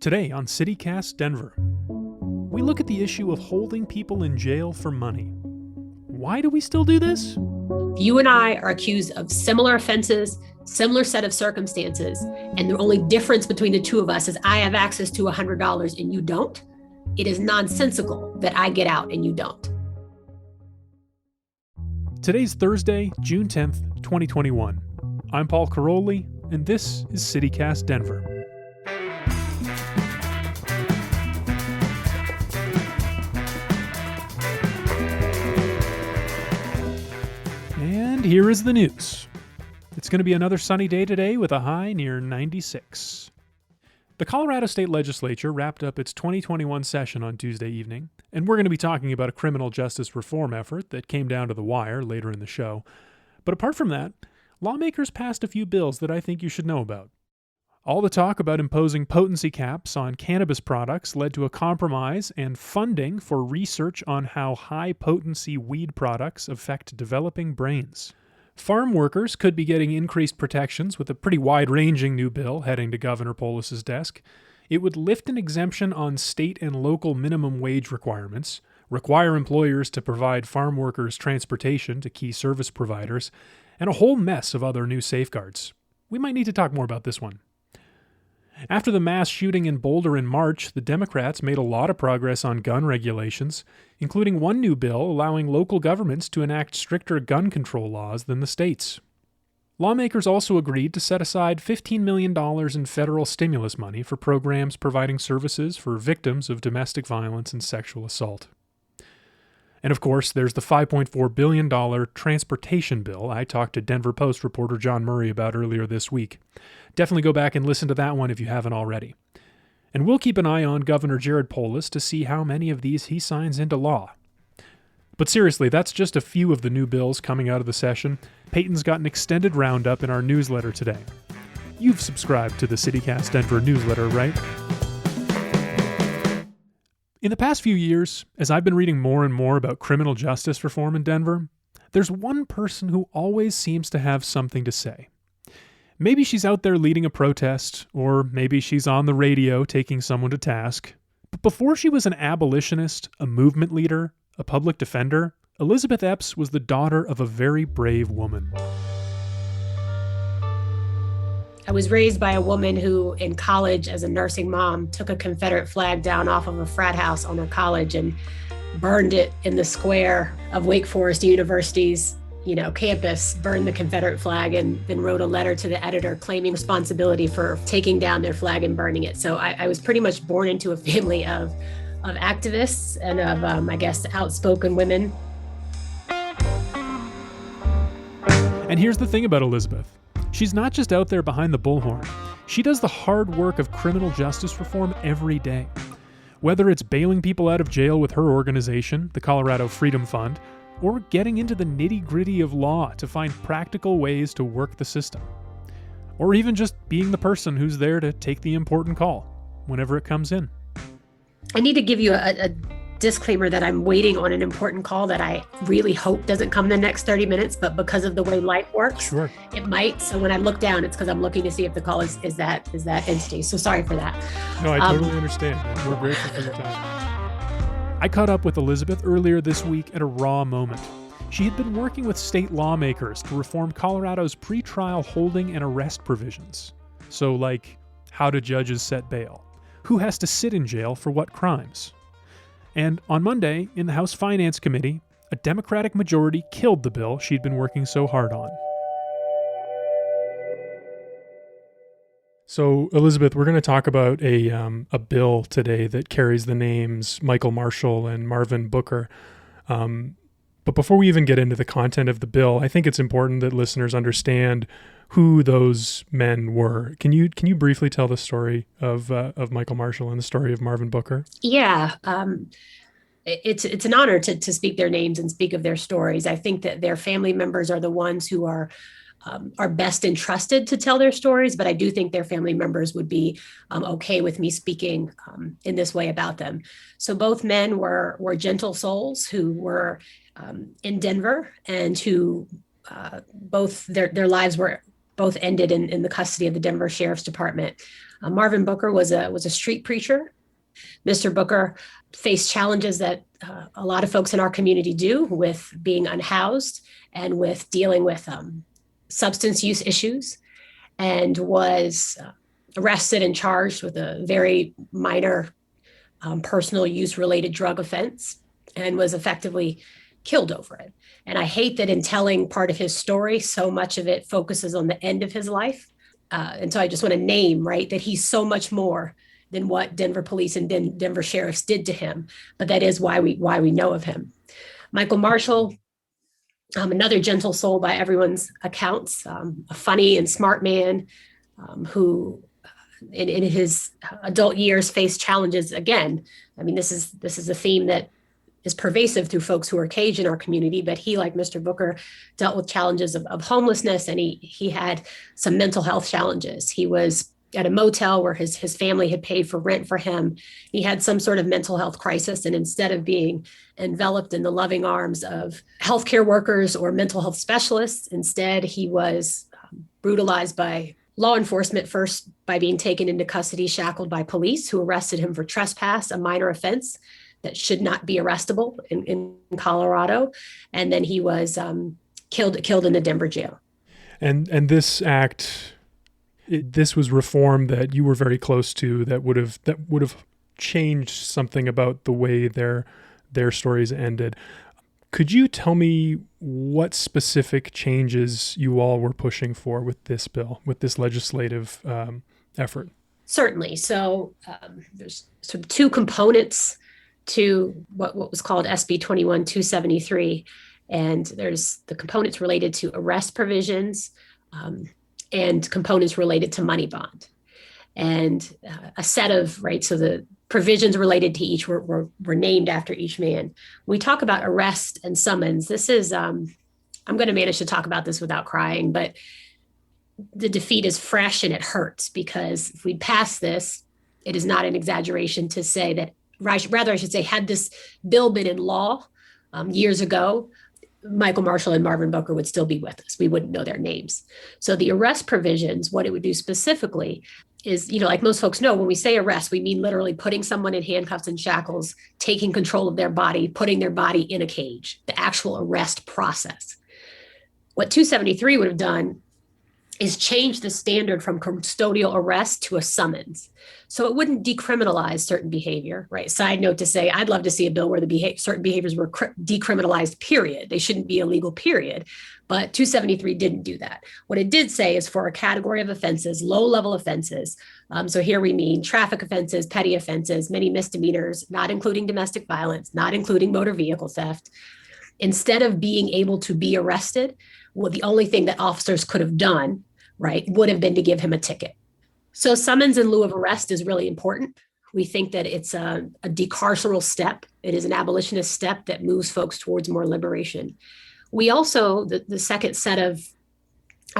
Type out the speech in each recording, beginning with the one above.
Today on CityCast Denver, we look at the issue of holding people in jail for money. Why do we still do this? You and I are accused of similar offenses, similar set of circumstances, and the only difference between the two of us is I have access to $100 and you don't. It is nonsensical that I get out and you don't. Today's Thursday, June 10th, 2021. I'm Paul Karolyi, and this is CityCast Denver. And here is the news. It's going to be another sunny day today with a high near 96. The Colorado State Legislature wrapped up its 2021 session on Tuesday evening, and we're going to be talking about a criminal justice reform effort that came down to the wire later in the show. But apart from that, lawmakers passed a few bills that I think you should know about. All the talk about imposing potency caps on cannabis products led to a compromise and funding for research on how high-potency weed products affect developing brains. Farm workers could be getting increased protections with a pretty wide-ranging new bill heading to Governor Polis's desk. It would lift an exemption on state and local minimum wage requirements, require employers to provide farm workers transportation to key service providers, and a whole mess of other new safeguards. We might need to talk more about this one. After the mass shooting in Boulder in March, the Democrats made a lot of progress on gun regulations, including one new bill allowing local governments to enact stricter gun control laws than the states. Lawmakers also agreed to set aside $15 million in federal stimulus money for programs providing services for victims of domestic violence and sexual assault. And of course, there's the $5.4 billion transportation bill I talked to Denver Post reporter John Murray about earlier this week. Definitely go back and listen to that one if you haven't already. And we'll keep an eye on Governor Jared Polis to see how many of these he signs into law. But seriously, that's just a few of the new bills coming out of the session. Peyton's got an extended roundup in our newsletter today. You've subscribed to the CityCast Denver newsletter, right? In the past few years, as I've been reading more and more about criminal justice reform in Denver, there's one person who always seems to have something to say. Maybe she's out there leading a protest, or maybe she's on the radio taking someone to task. But before she was an abolitionist, a movement leader, a public defender, Elisabeth Epps was the daughter of a very brave woman. I was raised by a woman who, in college as a nursing mom, took a Confederate flag down off of a frat house on her college and burned it in the square of Wake Forest University's campus, burned the Confederate flag, and then wrote a letter to the editor claiming responsibility for taking down their flag and burning it. So I was pretty much born into a family of activists and of, outspoken women. And here's the thing about Elisabeth. She's not just out there behind the bullhorn. She does the hard work of criminal justice reform every day. Whether it's bailing people out of jail with her organization, the Colorado Freedom Fund, or getting into the nitty-gritty of law to find practical ways to work the system. Or even just being the person who's there to take the important call whenever it comes in. I need to give you a disclaimer that I'm waiting on an important call that I really hope doesn't come in the next 30 minutes, but because of the way life works, Sure. It might. So when I look down, it's because I'm looking to see if the call is that entity. So sorry for that. No, I totally understand. We're grateful for your time. I caught up with Elisabeth earlier this week at a raw moment. She had been working with state lawmakers to reform Colorado's pretrial holding and arrest provisions. So like, how do judges set bail? Who has to sit in jail for what crimes? And on Monday, in the House Finance Committee, a Democratic majority killed the bill she'd been working so hard on. So, Elisabeth, we're going to talk about a bill today that carries the names Michael Marshall and Marvin Booker. But before we even get into the content of the bill, I think it's important that listeners understand who those men were. Can you briefly tell the story of Michael Marshall and the story of Marvin Booker? Yeah, it's an honor to speak their names and speak of their stories. I think that their family members are the ones who are best entrusted to tell their stories, but I do think their family members would be okay with me speaking in this way about them. So both men were gentle souls who were in Denver and who both their lives were both ended in the custody of the Denver Sheriff's Department. Marvin Booker was a street preacher. Mr. Booker faced challenges that a lot of folks in our community do, with being unhoused and with dealing with substance use issues, and was arrested and charged with a very minor personal use related drug offense, and was effectively killed over it. And I hate that in telling part of his story, so much of it focuses on the end of his life. And so I just want to name, right, that he's so much more than what Denver police and Denver sheriffs did to him. But that is why we know of him. Michael Marshall, another gentle soul by everyone's accounts, a funny and smart man who in his adult years faced challenges again. I mean, this is a theme that is pervasive through folks who are caged in our community, but he, like Mr. Booker, dealt with challenges of homelessness, and he had some mental health challenges. He was at a motel where his family had paid for rent for him. He had some sort of mental health crisis, and instead of being enveloped in the loving arms of healthcare workers or mental health specialists, instead he was brutalized by law enforcement, first by being taken into custody, shackled by police who arrested him for trespass, a minor offense that should not be arrestable in Colorado. And then he was killed in the Denver jail. And this act, this was reform that you were very close to, that would have changed something about the way their stories ended. Could you tell me what specific changes you all were pushing for with this bill, with this legislative effort? Certainly. So there's sort of two components to what was called SB 21-273. And there's the components related to arrest provisions and components related to money bond. And a set of, right, so the provisions related to each were named after each man. When we talk about arrest and summons, this is, I'm going to manage to talk about this without crying, but the defeat is fresh and it hurts, because if we pass this, it is not an exaggeration to say that, rather I should say, had this bill been in law years ago, Michael Marshall and Marvin Booker would still be with us. We wouldn't know their names. So the arrest provisions, what it would do specifically is, like most folks know, when we say arrest, we mean literally putting someone in handcuffs and shackles, taking control of their body, putting their body in a cage, the actual arrest process. What 273 would have done is change the standard from custodial arrest to a summons. So it wouldn't decriminalize certain behavior, right? Side note to say, I'd love to see a bill where certain behaviors were decriminalized, period. They shouldn't be illegal, period. But 273 didn't do that. What it did say is for a category of offenses, low-level offenses. So here we mean traffic offenses, petty offenses, many misdemeanors, not including domestic violence, not including motor vehicle theft. Instead of being able to be arrested, well, the only thing that officers could have done, right, would have been to give him a ticket. So summons in lieu of arrest is really important. We think that it's a decarceral step. It is an abolitionist step that moves folks towards more liberation. We also, the second set of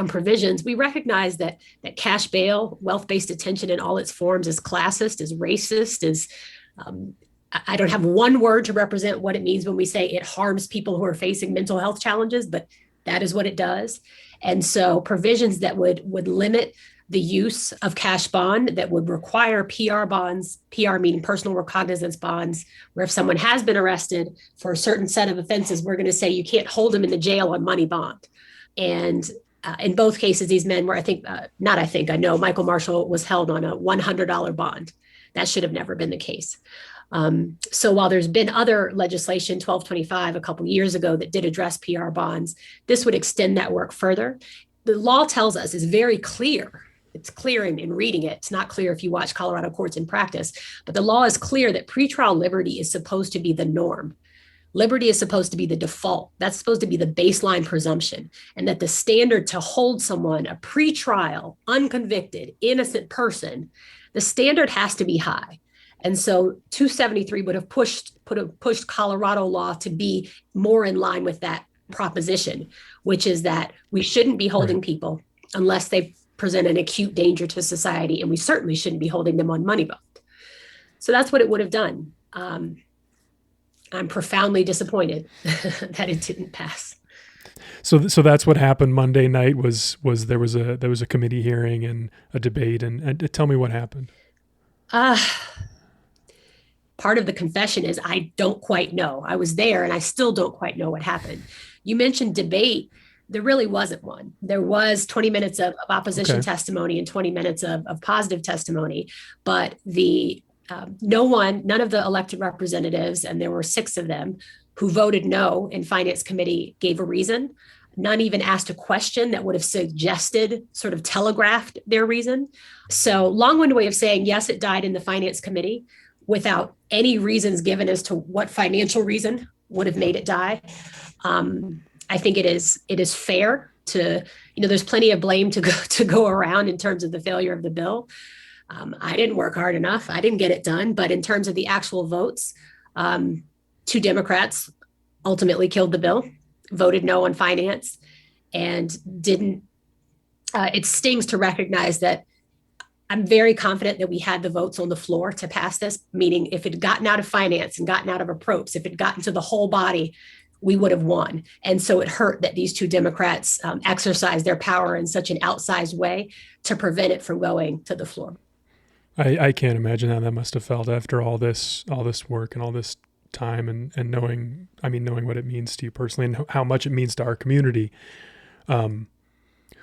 provisions, we recognize that cash bail, wealth-based detention in all its forms, is classist, is racist, is I don't have one word to represent what it means when we say it harms people who are facing mental health challenges, but that is what it does. And so provisions that would limit the use of cash bond, that would require PR bonds, PR meaning personal recognizance bonds, where if someone has been arrested for a certain set of offenses, we're going to say you can't hold them in the jail on money bond. And in both cases, these men were, I know Michael Marshall was held on a $100 bond. That should have never been the case. So while there's been other legislation, 1225 a couple years ago, that did address PR bonds, this would extend that work further. The law tells us, is very clear. It's clear in reading it. It's not clear if you watch Colorado courts in practice, but the law is clear that pretrial liberty is supposed to be the norm. Liberty is supposed to be the default. That's supposed to be the baseline presumption, and that the standard to hold someone, a pretrial, unconvicted, innocent person, the standard has to be high. And so 273 would have pushed Colorado law to be more in line with that proposition, which is that we shouldn't be holding people unless they present an acute danger to society, and we certainly shouldn't be holding them on money bond. So that's what it would have done. I'm profoundly disappointed that it didn't pass. So that's what happened Monday night was there was a committee hearing and a debate, and tell me what happened. Uh, Part of the confession is I don't quite know. I was there and I still don't quite know what happened. You mentioned debate. There really wasn't one. There was 20 minutes of opposition Okay. testimony and 20 minutes of positive testimony, but none of the elected representatives, and there were 6 of them who voted no in finance committee, gave a reason. None even asked a question that would have suggested, sort of telegraphed their reason. So, long-winded way of saying, yes, it died in the finance committee without any reasons given as to what financial reason would have made it die. I think it is fair to, there's plenty of blame to go around in terms of the failure of the bill. I didn't work hard enough. I didn't get it done. But in terms of the actual votes, 2 Democrats ultimately killed the bill, voted no on finance, and didn't. It stings to recognize that I'm very confident that we had the votes on the floor to pass this, meaning if it had gotten out of finance and gotten out of approps, if it gotten to the whole body, we would have won. And so it hurt that these 2 Democrats exercised their power in such an outsized way to prevent it from going to the floor. I can't imagine how that must have felt after all this work and all this time and knowing what it means to you personally and how much it means to our community.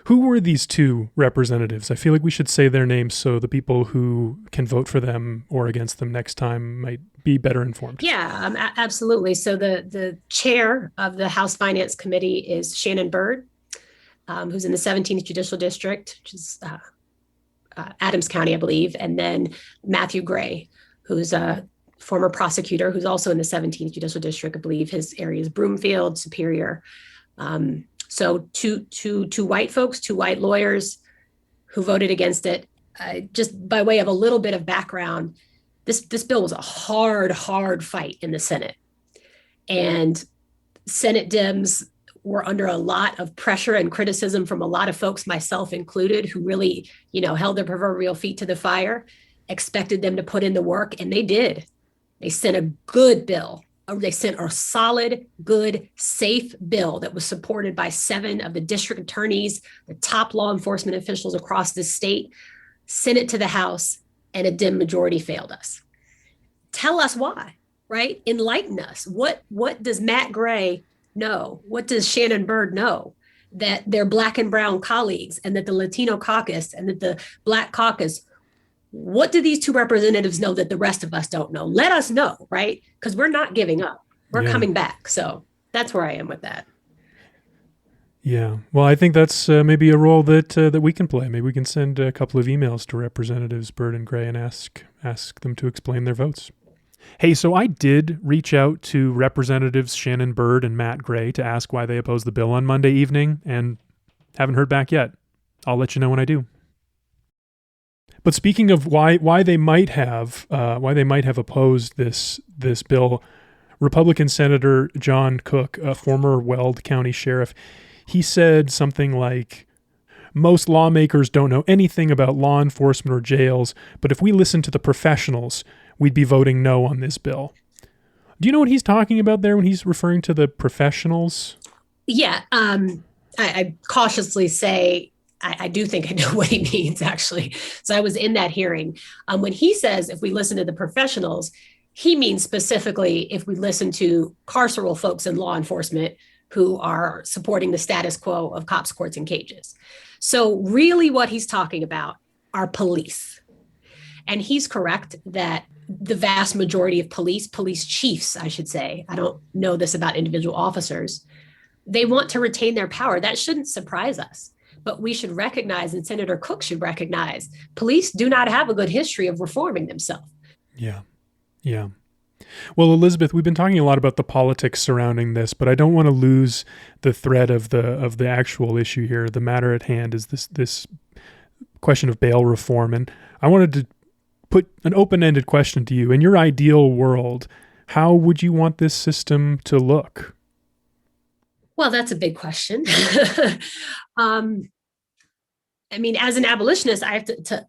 Who were these 2 representatives? I feel like we should say their names so the people who can vote for them or against them next time might be better informed. Yeah, absolutely. So the chair of the House Finance Committee is Shannon Byrd, who's in the 17th Judicial District, which is Adams County, I believe, and then Matthew Gray, who's a former prosecutor who's also in the 17th Judicial District. I believe his area is Broomfield, Superior. So two white folks, 2 white lawyers who voted against it. Just by way of a little bit of background, this bill was a hard fight in the Senate. And Senate Dems were under a lot of pressure and criticism from a lot of folks, myself included, who really, held their proverbial feet to the fire, expected them to put in the work, and they did. They sent a good bill. They sent a solid, good, safe bill that was supported by 7 of the district attorneys, the top law enforcement officials across the state, sent it to the House, and a Dem majority failed us. Tell us why, right? Enlighten us. What does Matt Gray know? What does Shannon Byrd know? That their Black and brown colleagues and that the Latino caucus and that the Black caucus, what do these 2 representatives know that the rest of us don't know? Let us know, right? Because we're not giving up. We're coming back. So that's where I am with that. Yeah. Well, I think that's maybe a role that we can play. Maybe we can send a couple of emails to Representatives Byrd and Gray and ask them to explain their votes. Hey, so I did reach out to Representatives Shannon Byrd and Matt Gray to ask why they opposed the bill on Monday evening, and haven't heard back yet. I'll let you know when I do. But speaking of why they might have opposed this bill, Republican Senator John Cook, a former Weld County sheriff, he said something like, "Most lawmakers don't know anything about law enforcement or jails, but if we listen to the professionals, we'd be voting no on this bill." Do you know what he's talking about there when he's referring to the professionals? Yeah, I cautiously say I do think I know what he means, actually. So I was in that hearing. When he says if we listen to the professionals, he means specifically if we listen to carceral folks in law enforcement who are supporting the status quo of cops, courts, and cages. So really what he's talking about are police. And he's correct that the vast majority of police chiefs, I should say, I don't know this about individual officers, they want to retain their power. That shouldn't surprise us. But we should recognize, and Senator Cook should recognize, police do not have a good history of reforming themselves. Yeah. Well, Elisabeth, we've been talking a lot about the politics surrounding this, but I don't want to lose the thread of the actual issue here. The matter at hand is this question of bail reform, and I wanted to put an open-ended question to you. In your ideal world, how would you want this system to look? Well, that's a big question. As an abolitionist, I have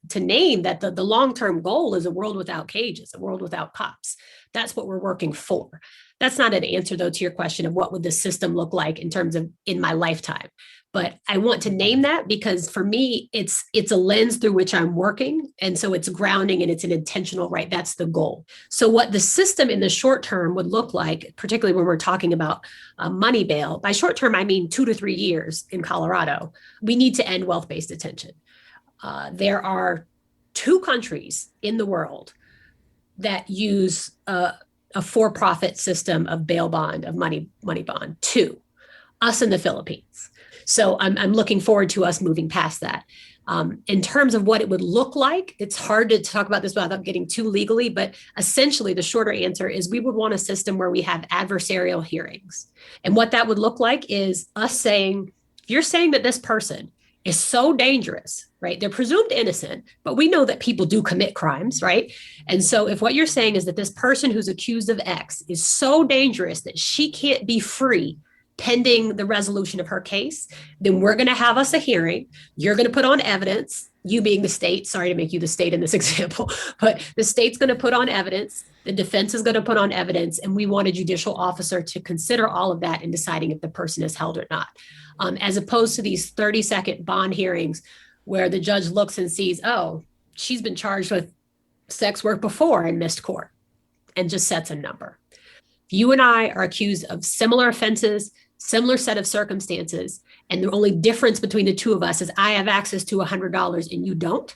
to name that the long-term goal is a world without cages, a world without cops. That's what we're working for. That's not an answer, though, to your question of what would the system look like in terms of in my lifetime. But I want to name that because for me, it's a lens through which I'm working. And so it's grounding and it's an intentional, right? That's the goal. So what the system in the short term would look like, particularly when we're talking about money bail, by short term, I mean 2 to 3 years in Colorado, we need to end wealth-based detention. There are 2 countries in the world that use a for-profit system of bail bond, of money bond. 2, us and the Philippines. So I'm looking forward to us moving past that. In terms of what it would look like, it's hard to talk about this without getting too legally, but essentially the shorter answer is we would want a system where we have adversarial hearings. And what that would look like is us saying, if you're saying that this person is so dangerous, right? They're presumed innocent, but we know that people do commit crimes, right? And so if what you're saying is that this person who's accused of X is so dangerous that she can't be free pending the resolution of her case, then we're going to have us a hearing. You're going to put on evidence, you being the state. Sorry to make you the state in this example, but the state's going to put on evidence. The defense is going to put on evidence, and we want a judicial officer to consider all of that in deciding if the person is held or not, as opposed to these 30-second bond hearings where the judge looks and sees, oh, she's been charged with sex work before and missed court, and just sets a number. If you and I are accused of similar offenses, similar set of circumstances, and the only difference between the 2 of us is I have access to $100 and you don't,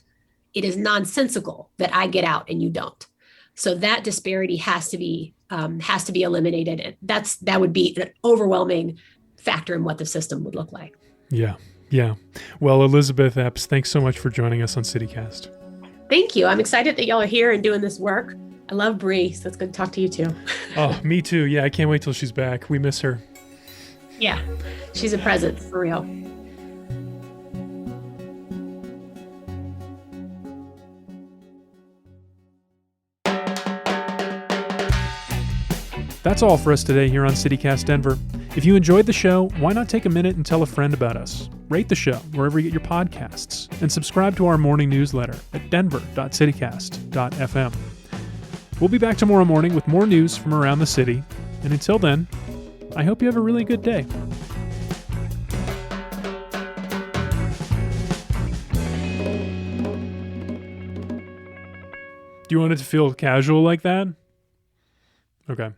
it is nonsensical that I get out and you don't. So that disparity has to be eliminated. And that would be an overwhelming factor in what the system would look like. Yeah. Well, Elisabeth Epps, thanks so much for joining us on CityCast. Thank you. I'm excited that y'all are here and doing this work. I love Bree, so it's good to talk to you too. Oh, me too. Yeah, I can't wait till she's back. We miss her. Yeah, she's a presence for real. That's all for us today here on CityCast Denver. If you enjoyed the show, why not take a minute and tell a friend about us? Rate the show wherever you get your podcasts, and subscribe to our morning newsletter at denver.citycast.fm. We'll be back tomorrow morning with more news from around the city, and until then, I hope you have a really good day. Do you want it to feel casual like that? Okay.